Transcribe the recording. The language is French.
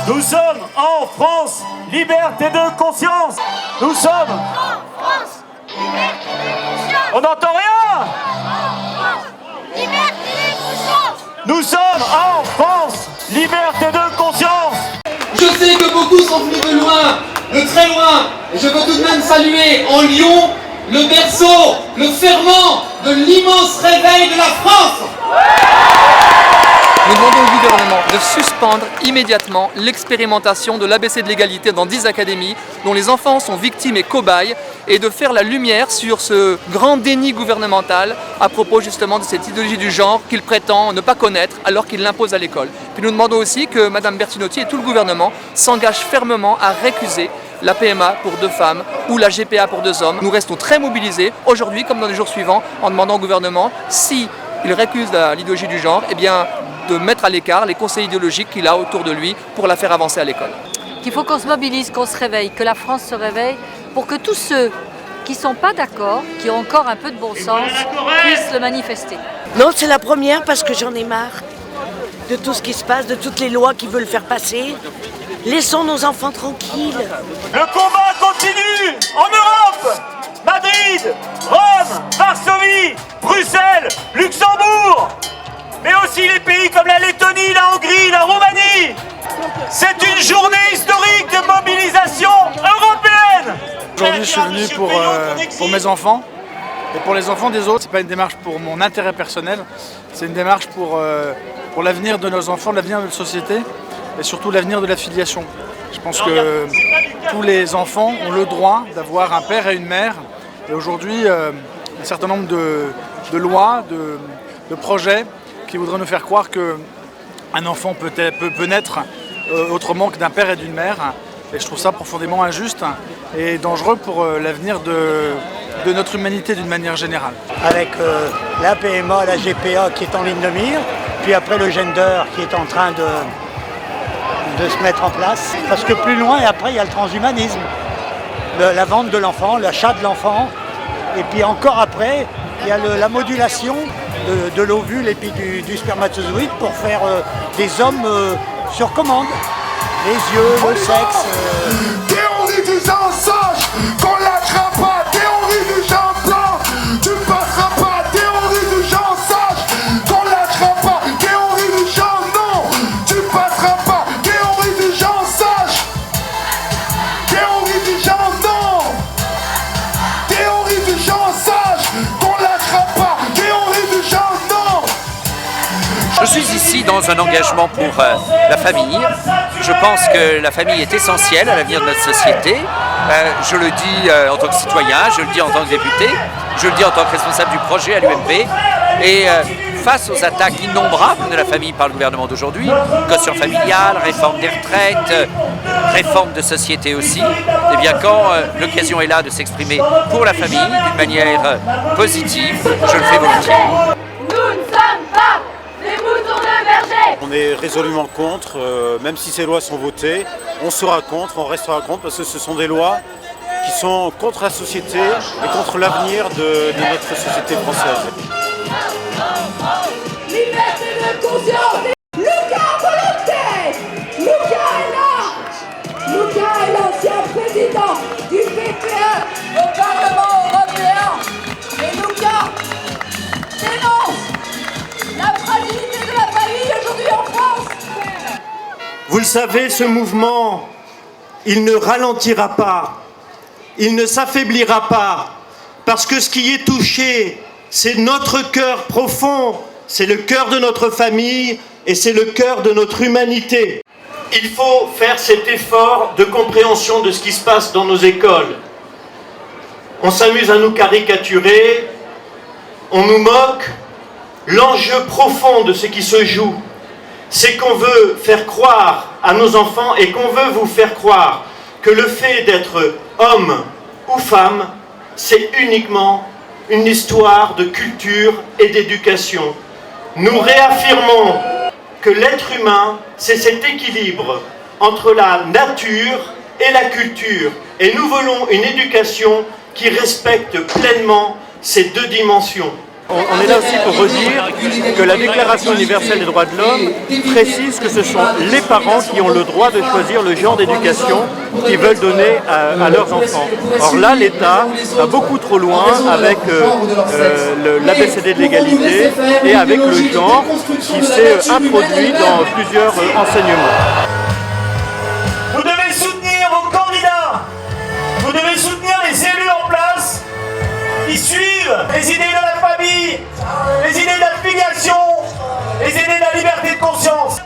Nous sommes en France, liberté de conscience. Nous sommes en France, liberté de conscience. On n'entend rien. En France, liberté de conscience. Nous sommes en France, liberté de conscience. Je sais que beaucoup sont venus de loin, de très loin, et je veux tout de même saluer en Lyon le berceau, le ferment de l'immense réveil de la France. Nous demandons au gouvernement de suspendre immédiatement l'expérimentation de l'ABC de l'égalité dans 10 académies dont les enfants sont victimes et cobayes et de faire la lumière sur ce grand déni gouvernemental à propos justement de cette idéologie du genre qu'il prétend ne pas connaître alors qu'il l'impose à l'école. Puis nous demandons aussi que Mme Bertinotti et tout le gouvernement s'engagent fermement à récuser la PMA pour 2 femmes ou la GPA pour 2 hommes. Nous restons très mobilisés aujourd'hui comme dans les jours suivants en demandant au gouvernement si il récuse l'idéologie du genre, eh bien, de mettre à l'écart les conseils idéologiques qu'il a autour de lui pour la faire avancer à l'école. Qu'il faut qu'on se mobilise, qu'on se réveille, que la France se réveille pour que tous ceux qui ne sont pas d'accord, qui ont encore un peu de bon sens, puissent le manifester. Non, c'est la première parce que j'en ai marre de tout ce qui se passe, de toutes les lois qui veulent faire passer. Laissons nos enfants tranquilles. Le combat continue en Europe. Madrid, Rome, Varsovie, Bruxelles, Luxembourg, mais aussi les pays comme la Lettonie, la Hongrie, la Roumanie. C'est une journée historique de mobilisation européenne. Aujourd'hui, je suis venu pour mes enfants et pour les enfants des autres. Ce n'est pas une démarche pour mon intérêt personnel, c'est une démarche pour l'avenir de nos enfants, l'avenir de notre société et surtout l'avenir de la filiation. Je pense que tous les enfants ont le droit d'avoir un père et une mère. Et aujourd'hui, un certain nombre de lois, de projets qui voudraient nous faire croire qu'un enfant peut naître autrement que d'un père et d'une mère. Et je trouve ça profondément injuste et dangereux pour l'avenir de notre humanité d'une manière générale. Avec la PMA, la GPA qui est en ligne de mire, puis après le gender qui est en train de se mettre en place. Parce que plus loin, et après, il y a le transhumanisme. La vente de l'enfant, l'achat de l'enfant. Et puis encore après, il y a la modulation de l'ovule et puis du spermatozoïde pour faire des hommes sur commande. Les yeux, le sexe. Théorie du genre sage, qu'on lâchera pas. Théorie du genre blanc, tu passeras pas. Théorie du genre sage, qu'on lâchera pas. Théorie du genre non, tu passeras pas. Théorie du genre sage, théorie du genre non. Théorie du genre sage, qu'on lâchera pas. Théorie du genre non. Je suis ici dans un engagement pour la famille. Je pense que la famille est essentielle à l'avenir de notre société. Je le dis en tant que citoyen, je le dis en tant que député, je le dis en tant que responsable du projet à l'UMP. Et face aux attaques innombrables de la famille par le gouvernement d'aujourd'hui, quotient familiale, réforme des retraites, réforme de société aussi, et bien quand l'occasion est là de s'exprimer pour la famille d'une manière positive, je le fais volontiers. On est résolument contre, même si ces lois sont votées, on sera contre, on restera contre, parce que ce sont des lois qui sont contre la société et contre l'avenir de notre société française. Liberté de conscience. Luca Volonté. Luca est là. Luca est l'ancien président du PPE au Parlement européen. Et Luca dénonce la fragilité de la famille aujourd'hui en France. Vous le savez, ce mouvement, il ne ralentira pas, il ne s'affaiblira pas, parce que ce qui est touché, c'est notre cœur profond, c'est le cœur de notre famille et c'est le cœur de notre humanité. Il faut faire cet effort de compréhension de ce qui se passe dans nos écoles. On s'amuse à nous caricaturer, on nous moque. L'enjeu profond de ce qui se joue, c'est qu'on veut faire croire à nos enfants et qu'on veut vous faire croire que le fait d'être homme ou femme, c'est uniquement une histoire de culture et d'éducation. Nous réaffirmons que l'être humain, c'est cet équilibre entre la nature et la culture. Et nous voulons une éducation qui respecte pleinement ces 2 dimensions. On est là aussi pour redire que la Déclaration universelle des droits de l'homme précise que ce sont les parents qui ont le droit de choisir le genre d'éducation qu'ils veulent donner à leurs enfants. Or là, l'État va beaucoup trop loin avec l'ABCD de l'égalité et avec le genre qui s'est introduit dans plusieurs enseignements. Vous devez soutenir vos candidats, vous devez soutenir les élus en place qui suivent les idées de la famille, les idées de la filiation, les idées de la liberté de conscience.